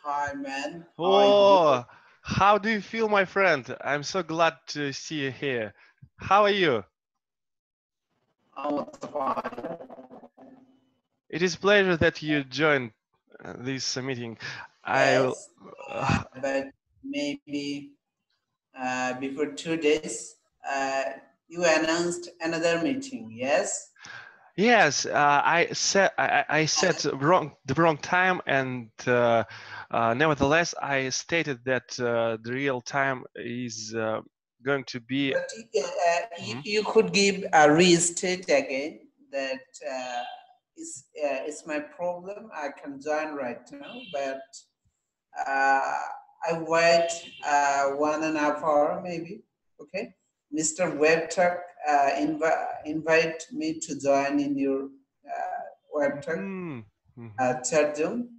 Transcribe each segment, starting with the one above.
Hi, man. How are you? Oh, how do you feel, my friend? I'm so glad to see you here. How are you? I'm also fine. It is a pleasure that you joined this meeting. I will. Yes, Uh, but maybe before 2 days, you announced another meeting. Yes. yes, I said the wrong time, and nevertheless, I stated that the real time is going to be. But Mhm. you could give a restate again that it's my problem. I can join right now, but uh, I wait 1.5 hours maybe. Okay, Mr. WebTalk invite me to join in your WebTalk Mm, mhm. chat room,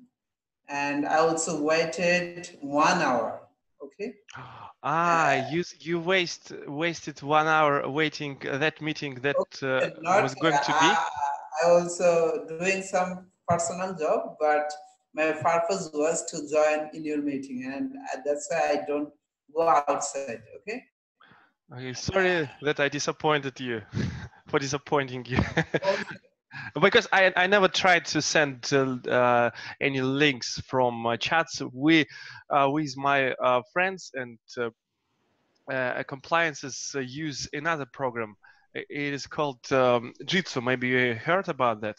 and I also waited 1 hour. Okay. Ah, Uh, you wasted 1 hour waiting that meeting that Okay, not was going to be. I also doing some personal job, but my purpose was to join in your meeting, and that's why I don't go outside. Okay. Okay, sorry that I disappointed you for disappointing you. Okay. Because I never tried to send any links from chats with my friends and compliances use another program. It is called Jitsu. Maybe you heard about that.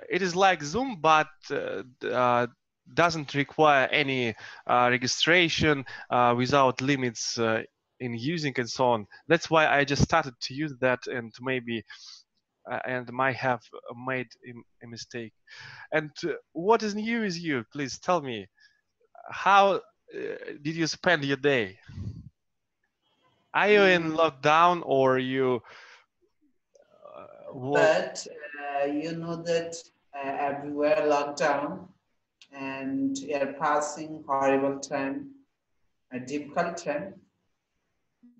It is like Zoom, but doesn't require any registration without limits in using and so on. That's why I just started to use that, and maybe and might have made a mistake. And what is new with you? Please tell me. How did you spend your day? Are you in Mm, lockdown or you? Well, but you know that everywhere lockdown, and we are passing horrible time, a difficult time.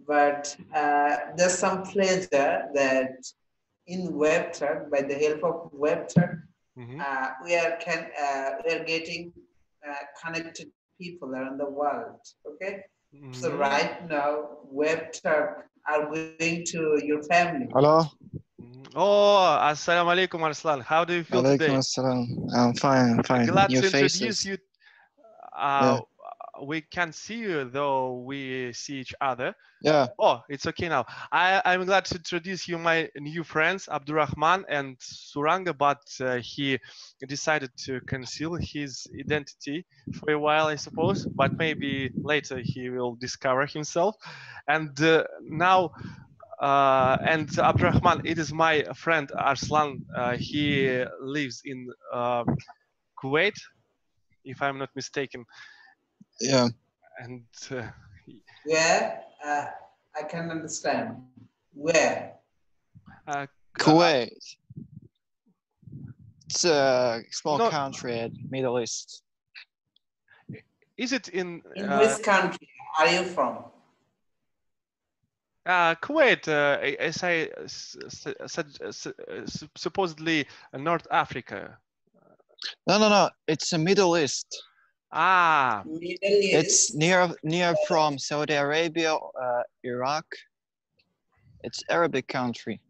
But there's some pleasure that in WebTalk, by the help of WebTalk, hmm we are getting connected people around the world. Okay, so hmm right now WebTalk are going to your family. Hello, Oh, assalamu alaikum, Arslan. How do you feel alaikum today? assalam. I'm fine. I'm fine. Glad New to introduce faces. you. Yeah, Uh, we can't see you though we see each other. yeah. Oh, it's okay now. I'm glad to introduce you my new friends, Abdurrahman and Suranga, but he decided to conceal his identity for a while, I suppose, but maybe later he will discover himself. And now, and Abdurrahman, it is my friend Arslan. He lives in Kuwait, if I'm not mistaken. Yeah. And Where I can understand where. uh, uh, Kuwait. It's a small no, country at Middle East. is it in In which country are you from? Kuwait, as I said, supposedly North Africa. No, no, no. It's a Middle East. Ah, Middle It's East. near from Saudi Arabia, Iraq. It's Arabic country.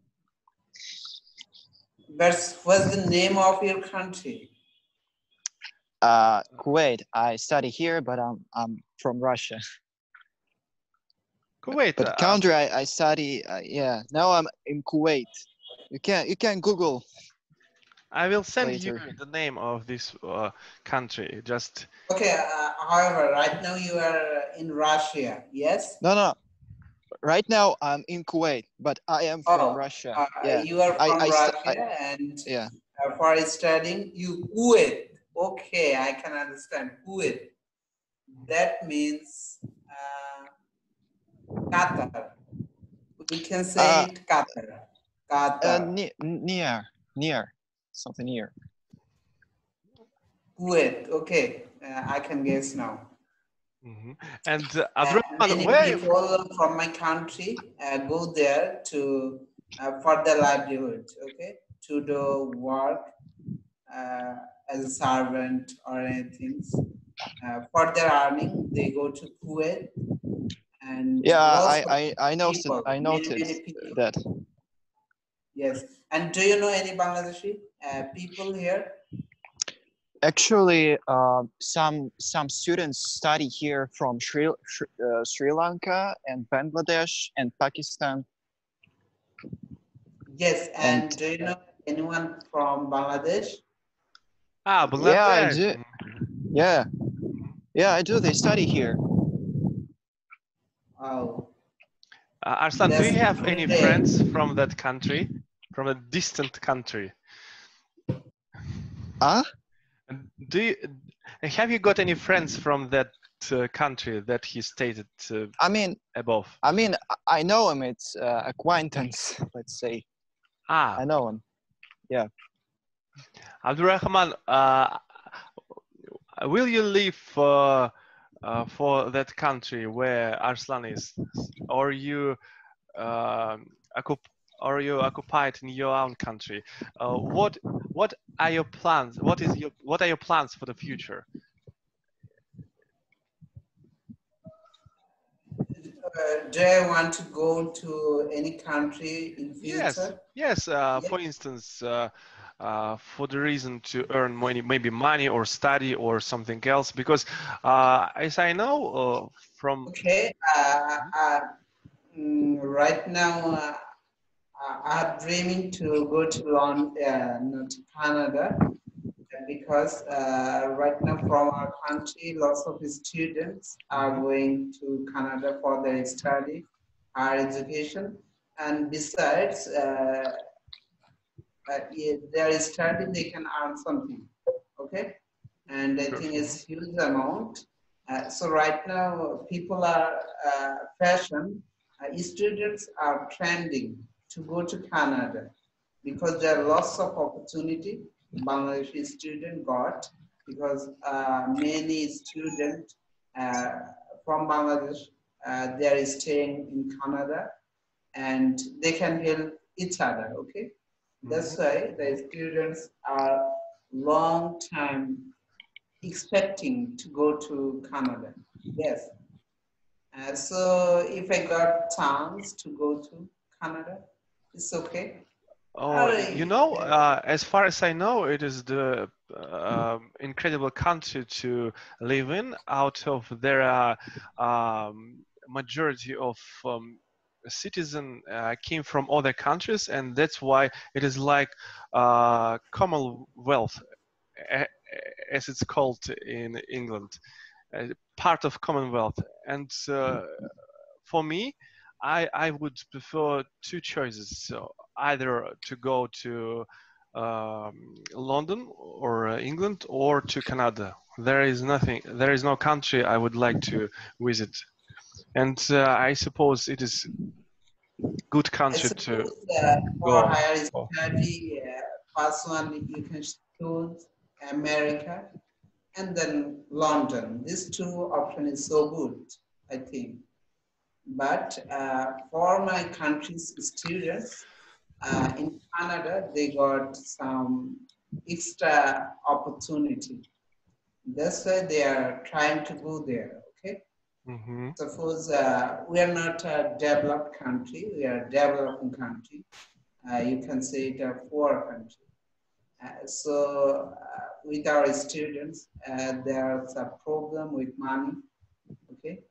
What's the name of your country? Kuwait. I study here, but I'm from Russia. Kuwait. But country I study. Yeah. Now I'm in Kuwait. You can Google I will send you later. the name of this country. Just Okay, however, right now you are in Russia, yes? No, no. Right now I'm in Kuwait, but I am from Oh, Russia. Yeah, you are from I Russia, and yeah. for studying, you Kuwait. Okay, I can understand Kuwait. That means Qatar. We can say Uh, it Qatar. Qatar. near something near. Kuwait. Okay, I can guess now. mhm. And Abdurrahman, Many where? people from my country go there to for their livelihood, okay, to do work as a servant or anything. For their earning, they go to Kuwait, and Yeah, lots of I noticed people, many people. that. Yes. And do you know any Bangladeshi people here? Actually, some students study here from Sri Lanka and Bangladesh and Pakistan. Yes. And And do you know anyone from Bangladesh? Ah, yeah, I Bangladesh. do. Yeah, I do. They study here. Oh, Arslan, do you that's have any great. friends from that country, from a distant country? Ah, And have you got any friends from that country that he stated I mean, above? I know him. It's acquaintance, let's say. Ah, I know him. Yeah. Abdurrahman, will you leave for that country where Arslan is, or you are you occupied in your own country? What are your plans? What are your plans for the future? Do I want to go to any country in future? Yes. For instance, for the reason to earn money, maybe money or study or something else. Because as I know from Okay. Right now, I'm dreaming to go to London, to Canada, because right now from our country, lots of students are going to Canada for their study, higher education, and besides, if they are studying, they can earn something. Okay, and I think it's huge amount. So right now, people are fashion. Students are trending to go to Canada because there are lots of opportunity Bangladeshi student got, because many students from Bangladesh they are staying in Canada, and they can help each other. Okay, that's why the students are long time expecting to go to Canada. Yes. So if I got chance to go to Canada, it's okay. Oh, as far as I know, it is the incredible country to live in. Out of there are majority of citizen came from other countries, and that's why it is like Commonwealth, as it's called in England, part of Commonwealth. And for me, I would prefer two choices. So either to go to London or England, or to Canada. There is no country I would like to visit. And I suppose it is good I country to suppose for go higher for. study, first one you can choose America and then London. These two options is so good, I think. But for my country's students in Canada, they got some extra opportunity. That's why they are trying to go there. Okay. Suppose we are not a developed country, we are a developing country. You can say it a poor country. So with our students, there's a problem with money. Okay,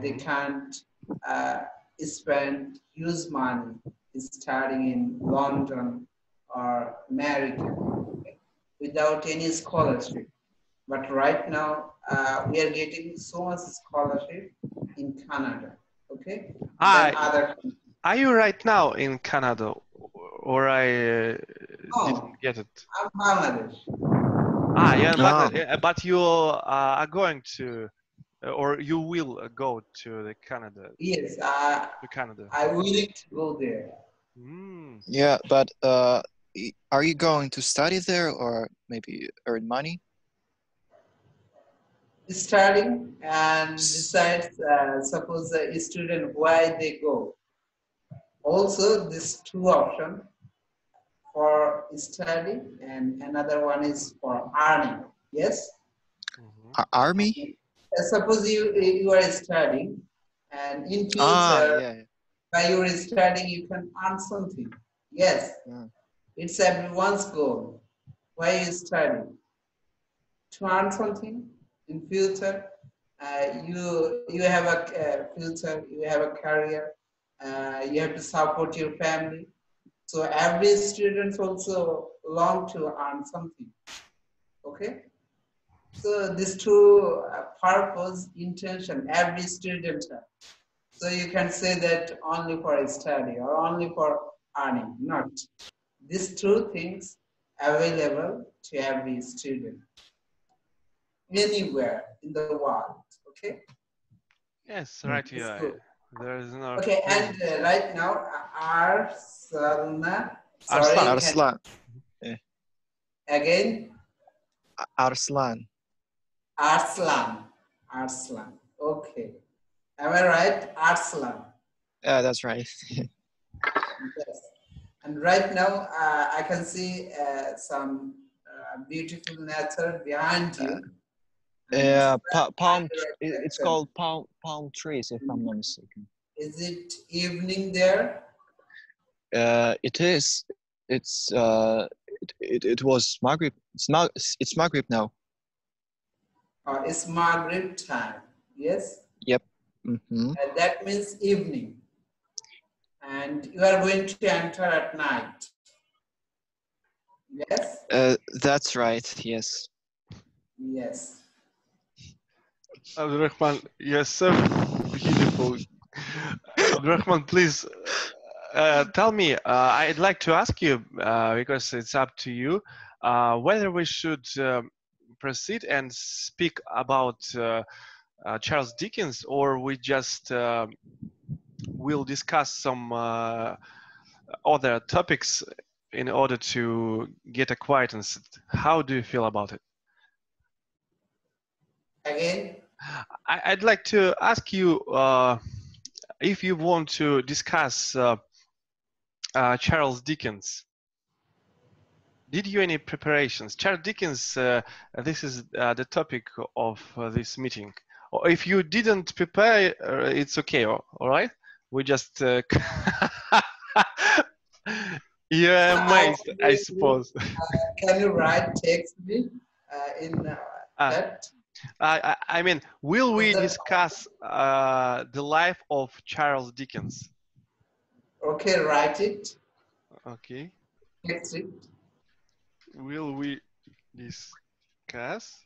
they can't spend huge money studying in London or America, okay, without any scholarship. But right now, we are getting so much scholarship in Canada, okay, than other countries. Are you right now in Canada, or I didn't get it? I'm Bangladesh. Yeah, but you are going to, or you will go to the Canada. Yes, to Canada. I willing to go there. Yeah, but are you going to study there or maybe earn money? Studying, and besides, suppose a student, why they go. Also, these two options for study and another one is for earning. Yes? Army? Suppose you are studying and in Ah, future, yeah. by your studying, you can earn something. Yes, Mm. it's everyone's goal. Why you study? To earn something in future. You have a future. You have a career. You have to support your family. So every student also long to earn something. Okay. So these two purpose, intention, every student have. So you can say that only for study or only for earning, not. These two things available to every student, anywhere in the world, okay? Yes, right It's here. good. There is no Okay, and reason. right now, Arsalna, sorry, Arslan. Arslan. again, Arslan. Arslan, Arslan, okay. Am I right? Arslan. Yeah, that's right. Yes. And right now, I can see some beautiful nature behind you. And Palm. right It's direction. called palm trees, if I'm not mistaken. Is it evening there? It is. It's it was Maghrib. It's Maghrib now. It's Maghrib time. Yes. Yep. Mm-hmm. That means evening. And you are going to enter at night. Yes. That's right. Yes. Yes. Abdurrahman, you're so beautiful. Abdurrahman, please tell me. I'd like to ask you, because it's up to you, whether we should proceed and speak about Charles Dickens, or we just will discuss some other topics in order to get acquaintance. How do you feel about it? Again. I'd like to ask you if you want to discuss Charles Dickens. Did you any preparations? Charles Dickens, this is the topic of this meeting. Or if you didn't prepare, it's okay, all right? We just... You're amazed, I suppose. Can you write text me in that? I mean, will we discuss the life of Charles Dickens? Okay, write it. Okay. Text it. Will we discuss?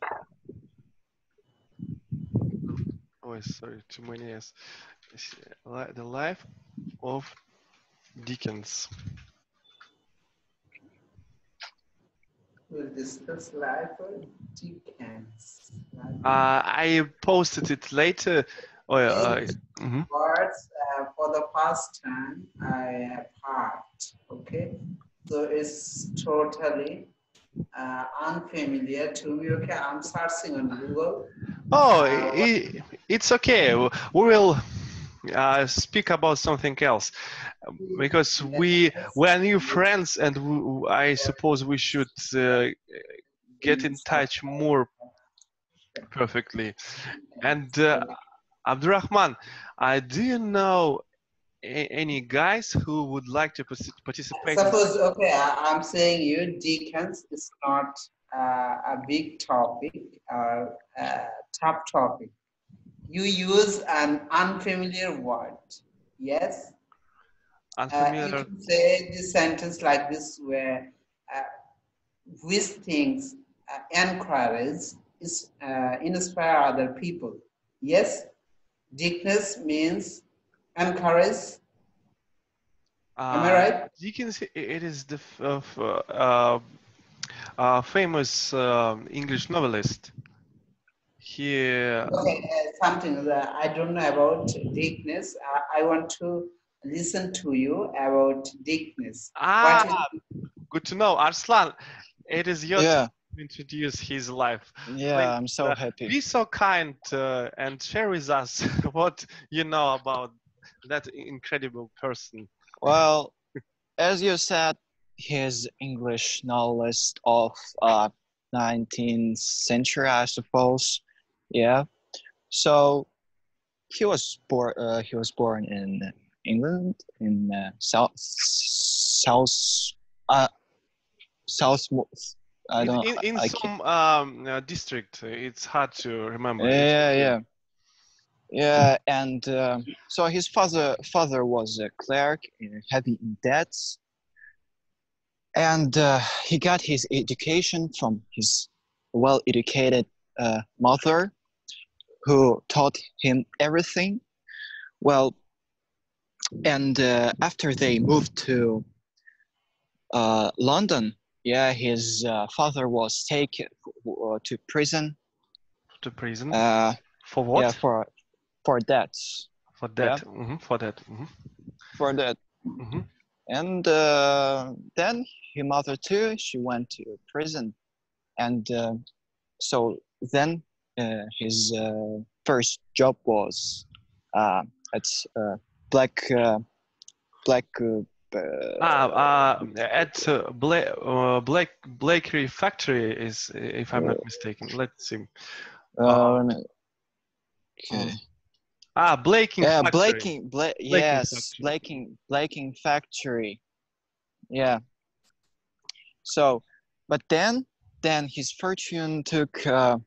Oh, sorry, too many S. The life of Dickens. We'll discuss life of Dickens. I posted it later. Oh, yeah, Words for the first time I have heard. Okay, so it's totally unfamiliar to me. Okay, I'm searching on Google. Oh, it's okay. We will speak about something else because we are new friends, and I suppose we should get in touch more perfectly. And Abdurrahman, do you know any guys who would like to participate? Suppose, okay, I'm saying you, Dickens is not a big topic or a tough topic. You use an unfamiliar word, yes? Unfamiliar. You can say this sentence like this where which things encourage, inspire other people. Yes, Dickens means encourage. Am I right? Dickens, it is the famous English novelist. Okay, something that I don't know about Dickens. I want to listen to you about Dickens. Good to know. Arslan, it is your turn to introduce his life. Yeah, Please, I'm so happy. Be so kind and share with us what you know about that incredible person. Well, as you said, he's English novelist of 19th century, I suppose. Yeah. So he was born. He was born in England in uh, south. I don't. In I some district, it's hard to remember. Yeah, and so his father was a clerk, heavy in debts, and he got his education from his well-educated mother, who taught him everything. Well, and after they moved to London, yeah, his father was taken to prison. To prison. For Yeah, what? for debts. For that. Yeah. For that. For that. And then his mother too, she went to prison. And so then his first job was at At Blakery factory is, if I'm not mistaken. Let's see. Okay. Blaking factory. Blaking factory. Yeah. So, but then his fortune took turned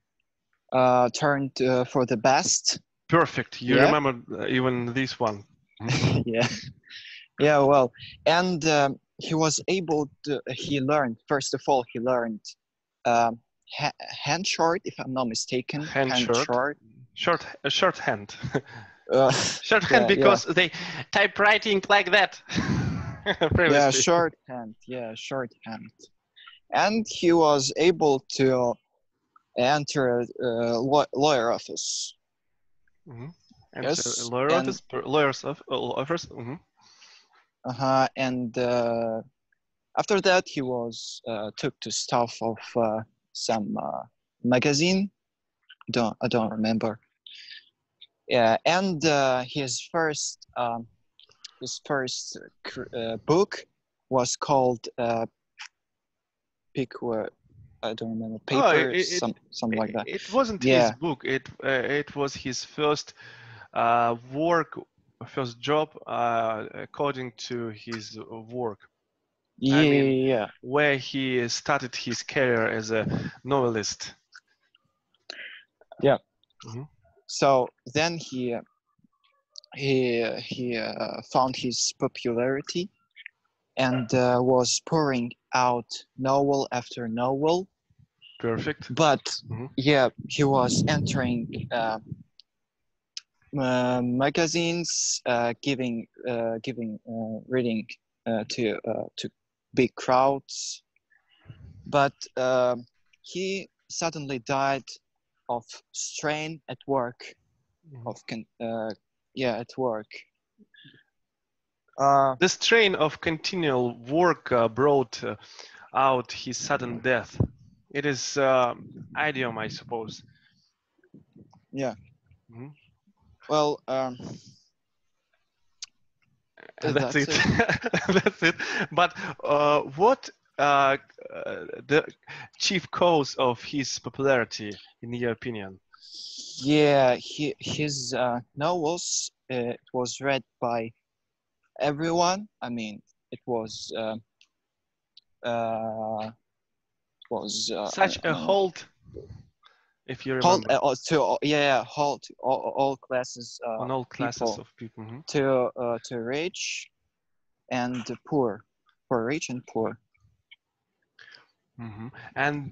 for the best. Perfect. You remember even this one. Yeah. Well, and he was able to. He learned, first of all, hand short, if I'm not mistaken. Hand short. Shorthand. Shorthand, because they typewriting like that. Yeah, shorthand. And he was able to enter a lawyer office. Yes. Lawyer's office. And after that, he was took to staff of some magazine. I don't remember. Yeah, and his first book was called Pickwick. I don't remember. Paper, something like that. It wasn't his book. It was his first work, first job, according to his work. Where he started his career as a novelist. Yeah. So then he found his popularity and was pouring out novel after novel. Perfect. But he was entering magazines, giving reading to big crowds. But he suddenly died of strain at work. At work. The strain of continual work brought out his sudden death. It is idiom, I suppose. Yeah. Well, that's it. That's it. But what the chief cause of his popularity, in your opinion? Yeah, his novels. It was read by everyone. I mean, it was such a hold. If you remember, hold to all classes. On all classes of people. To rich and poor, for rich and poor. And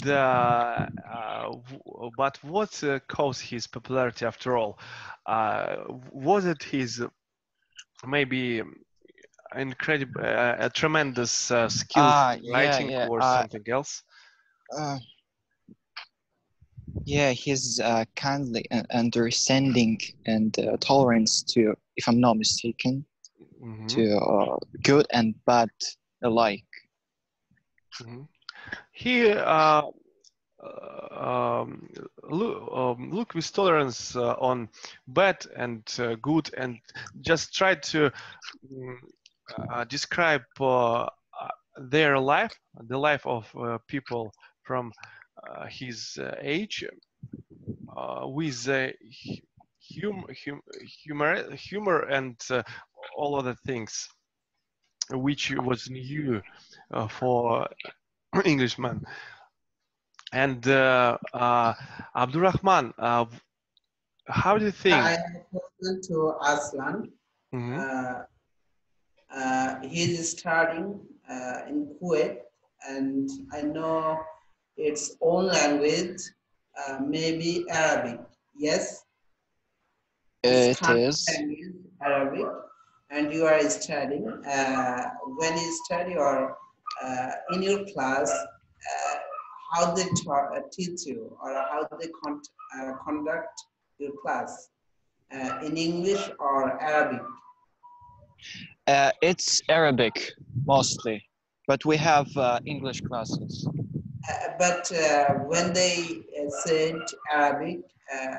but what caused his popularity after all? Was it his maybe incredible, a tremendous skill writing or something else? His kindly understanding and tolerance to, if I'm not mistaken, to good and bad alike. He look with tolerance on bad and good, and just try to describe their life, the life of people from his age, with humor and all other things, which was new for Englishman. And Abdurrahman, how do you think? I have a question to Aslan. Mhm. He's studying in Kuwait, and I know its own language, maybe Arabic. Yes, its It country is. language, Arabic, and you are studying. When you study or in your class, how they teach you or how they conduct your class in English or Arabic. It's Arabic mostly, but we have English classes. But when they said Arabic, uh,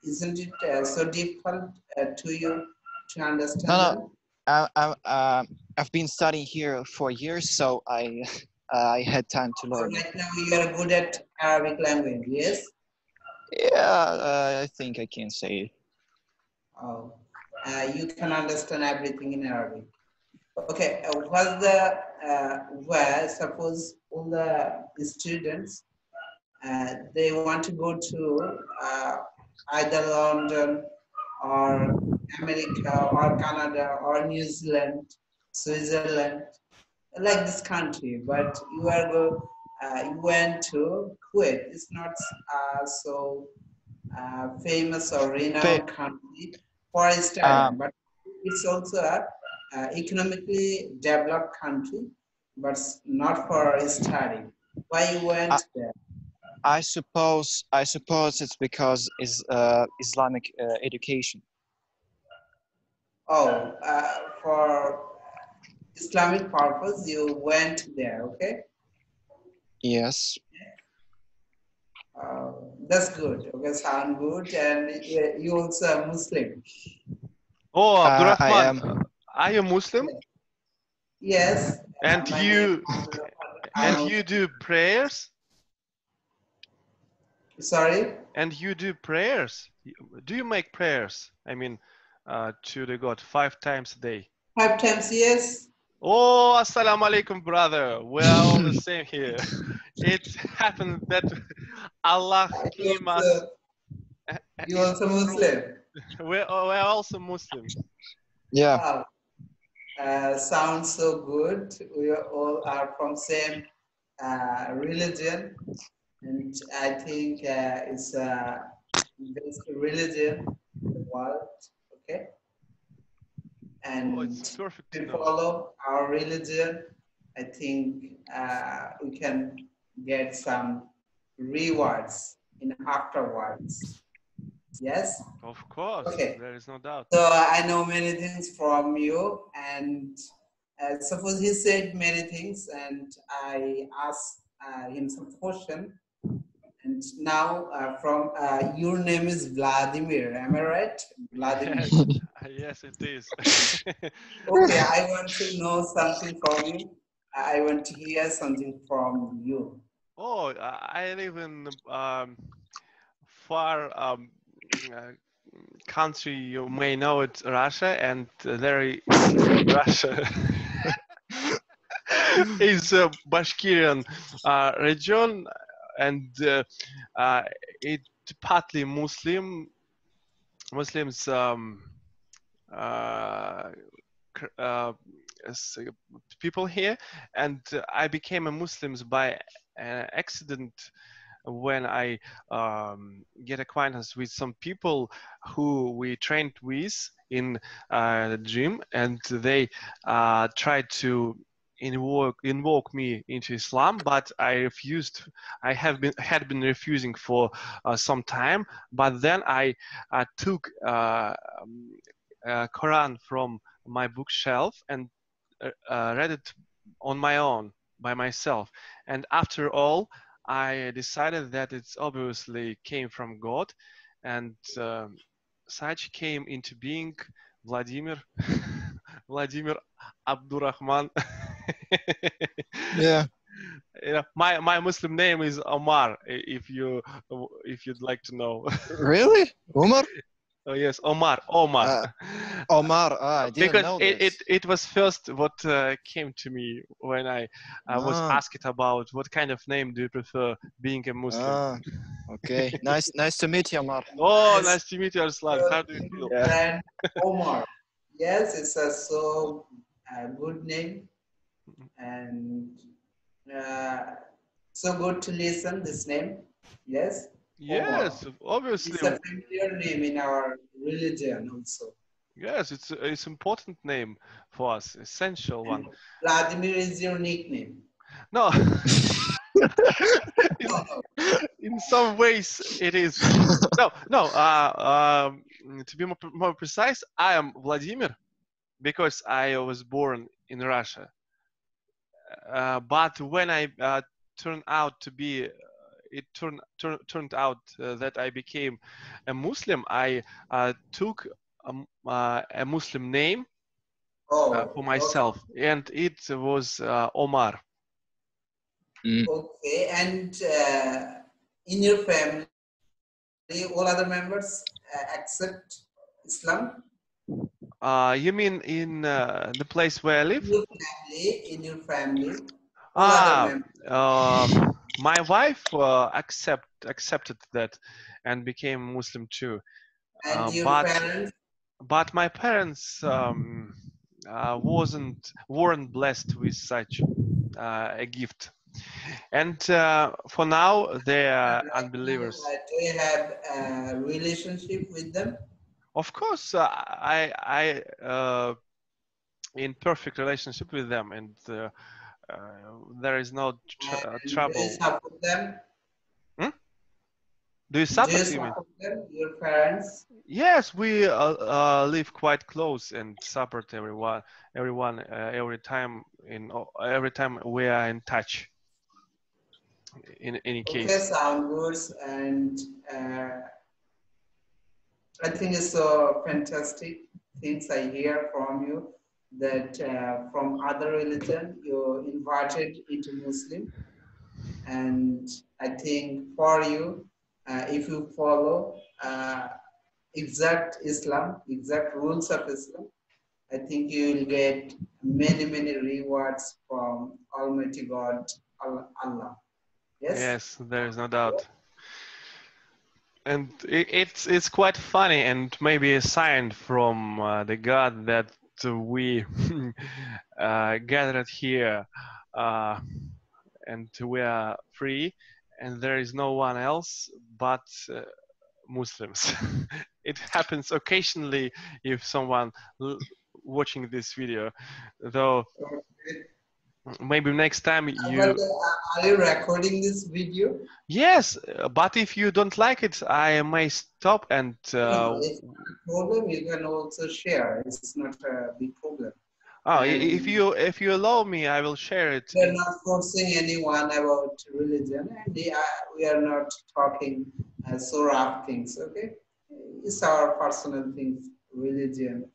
isn't it so difficult to you to No, understand no. them? I've been studying here for years, so I I had time to So learn it. right now you are good at Arabic language, yes? Yeah, I think I can say it. Oh, you can understand everything in Arabic. Okay, what's the where suppose all the students they want to go to either London or America or Canada or New Zealand, Switzerland, like this country, but you went to Kuwait. It's not so famous or Fa- renowned country for uh, studying, but it's also a economically developed country, but not for studying. Why you I, went there? I suppose it's because is Islamic education. Oh, for Islamic purpose, you went there. Okay, Yes. uh, that's good. Okay, sound good, and you also a Muslim. Oh, I Abdurrahman, am. are you Muslim? Yes, And my name you is Abdurrahman. and I'm you do prayers? sorry. And you do prayers? Do you make prayers? I mean, to the God 5 times a day. 5 times yes. Oh, assalamu alaikum, brother. We're all the same here. It happened that Allah You came us also, you also through. Muslim. We're also Muslims. Yeah. Wow, sounds so good. We all are from same religion, and I think it's best religion in the world. Okay, Oh, it's and perfect to we know. follow our religion. I think we can get some rewards in afterwards. Yes. Of course, Okay. there is no doubt. So I know many things from you, and suppose he said many things, and I asked him some question. And now, from your name is Vladimir, am I right? Vladimir. Yes, yes, it is. Okay, I want to know something from you. I want to hear something from you. Oh, I live in far country. You may know it, Russia, and there in Russia is a Bashkirian region, and it partly Muslims uh, as, people here, and I became a Muslim by accident when I get acquaintance with some people who we trained with in the gym, and they tried to invoke me into Islam, but I refused. I had been refusing for some time, but then I took Quran from my bookshelf and read it on my own by myself. And after all, I decided that it's obviously came from God, and such came into being Vladimir, Vladimir Abdurrahman. Yeah. You know, my Muslim name is Omar. If you'd like to know. Really? Umar? Oh yes, Omar. Uh, Omar. I didn't Because know it, it this. it was first what came to me when I was Ah, asked about what kind of name do you prefer being a Muslim. ah, okay. Nice to meet you, Omar. Oh, Yes, nice to meet you, Arslan. How do you feel? Yeah. friend Omar. Yes, it's a so good name and uh, so good to listen this name. Yes, Omar. Yes, obviously. It's a familiar name in our religion also. Yes, it's important name for us, essential one. And Vladimir is your nickname. No, No, in, no. in some ways it is. No. To be more precise, I am Vladimir because I was born in Russia. But when I turned out to be, turned out that I became a Muslim. I took a Muslim name Oh, for okay. myself, and it was Omar. Mm. Okay. And in your family, all other members accept Islam? You mean in the place where I live? In your family, all other Ah, members. my wife accepted that and became Muslim too. And your But parents? my parents weren't blessed with such a gift, and for now they are Right now, unbelievers. do you have a relationship with them? Of course, I in perfect relationship with them, and there is no And do you trouble. support them? Hmm? Do you Do you support, you mean? support them, your parents? Yes, we live quite close and support everyone every time we are in touch. In any Okay, case, sound good. And uh, I think it's so fantastic things I hear from you that from other religion you invited into Muslim, and I think for you, if you follow exact Islam, exact rules of Islam, I think you will get many rewards from Almighty God, Allah. Yes. yes, there is no doubt. And it's quite funny and maybe a sign from the God that we gathered here uh, and we are free and there is no one else but Muslims. It happens occasionally if someone watching this video, though Okay. maybe next time But you. are you recording this video? Yes, but if you don't like it, I may stop and No, it's not a problem. You can also share. It's not a big problem. if And you allow me, I will share it. we are not forcing anyone about religion, and we are not talking so rough things. Okay, it's our personal things, religion,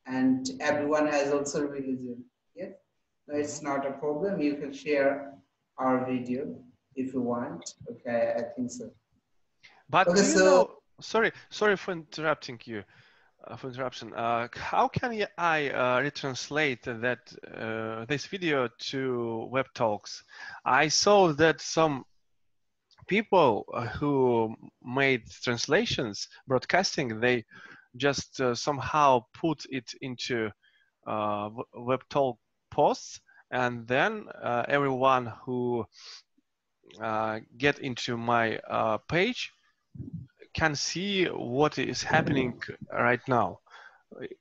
and everyone has also religion. Yeah, no, it's not a problem. You can share our video if you want. Okay, I think so. But Okay, do you so know? Sorry for interrupting you. For interruption. How can I retranslate that this video to web talks? I saw that some people who made translations broadcasting, they just somehow put it into web talk posts, and then everyone who get into my page can see what is happening right now.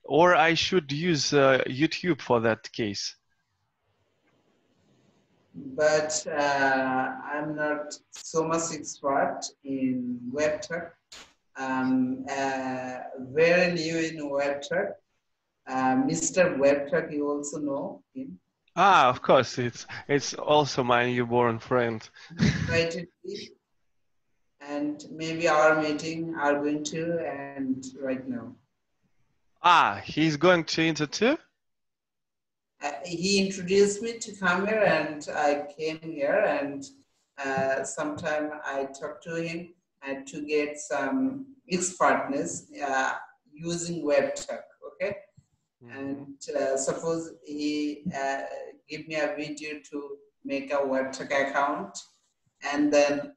Or I should use YouTube for that case. but I'm not so much expert in WebTalk. Very new in WebTalk. Mr. WebTalk, you also know him. Ah, of course, it's also my newborn friend. Invited me, and maybe our meeting are going to end right now. Ah, he's going to Inter too? he introduced me to come here, and I came here, and sometime I talked to him to get some expertness using WebTalk. Okay, and suppose he give me a video to make a WebTalk account, and then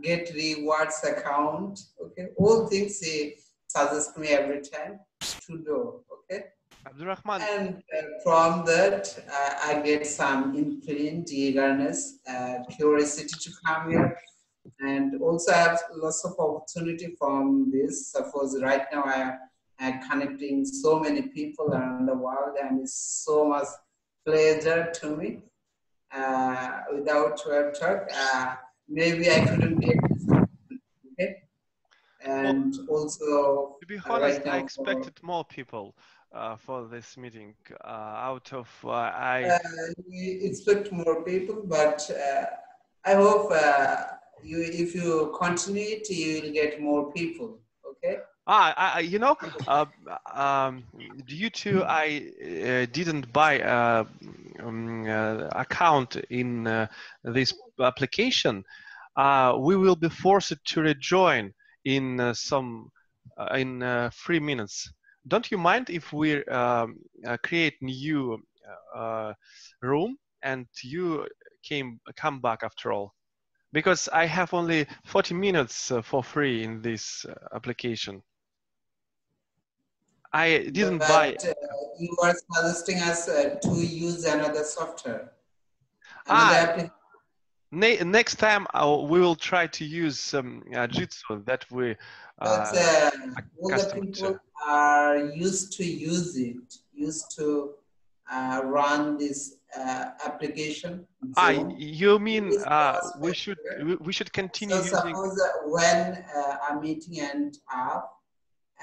get rewards account. Okay, all things he suggests me every time to do. Okay. Abdurrahman. And from that, I get some infinite eagerness, curiosity to come here, and also have lots of opportunity from this. Suppose right now I am connecting so many people around the world, and it's so much pleasure to me. Without WebTalk, maybe I couldn't get this. Okay, and also to be honest, right now I expected more people for this meeting. Out of we expect more people, but I hope if you continue it, you will get more people. Okay. you know, due to I didn't buy account in this application, we will be forced to rejoin in some in 3 minutes. Don't you mind if we create new room and you come back after all? Because I have only 40 minutes for free in this application. I didn't buy. You are suggesting us to use another software. Another next time we will try to use some Jitsu that we all the accustomed people to. are used to use it, used to run this application. You mean we should continue so using? Suppose when a meeting ends up,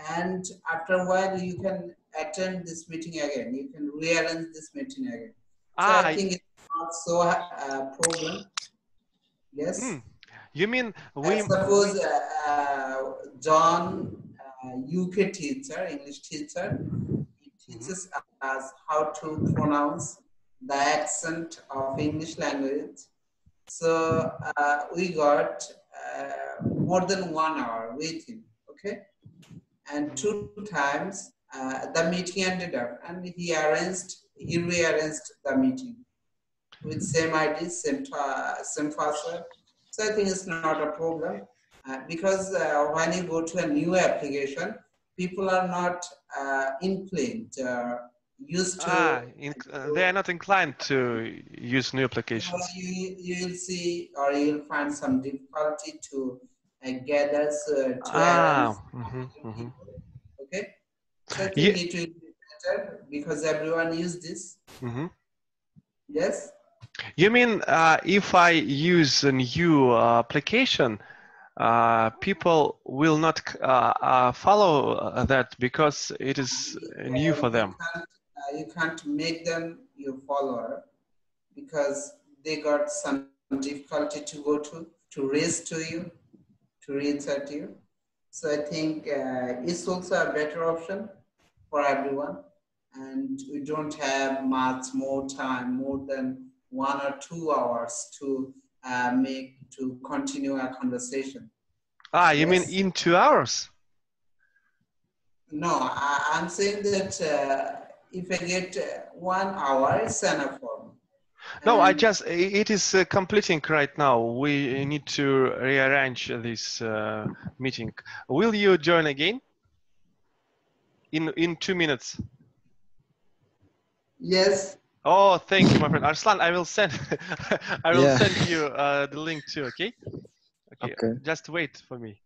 and after a while you can attend this meeting again. You can rearrange this meeting again. So I think it's not so a problem. Yes. You mean we? Suppose John, UK teacher, English teacher, he teaches us how to pronounce the accent of English language. So we got more than 1 hour with him. Okay. And 2 times the meeting ended up, and he rearranged the meeting with same ID, same password. So I think it's not a problem because when you go to a new application, people are not inclined, used to. They are not inclined to use new applications. You will see, or you will find some difficulty to gather Okay, so I think it will be better because everyone uses this. Yes. You mean if I use a new application, people will not follow that because it is new for them? You can't make them your follower because they got some difficulty to go to raise to you, to reach at you. So I think it's also a better option for everyone, and we don't have much more time, more than 1 or 2 hours to continue our conversation. You mean in 2 hours? No, I'm saying that if I get 1 hour, it's enough for me. No, it is completing right now. We need to rearrange this meeting. Will you join again? In 2 minutes. Yes. Oh, thank you, my friend. Arslan, I will send send you the link too, okay? Okay? Just wait for me.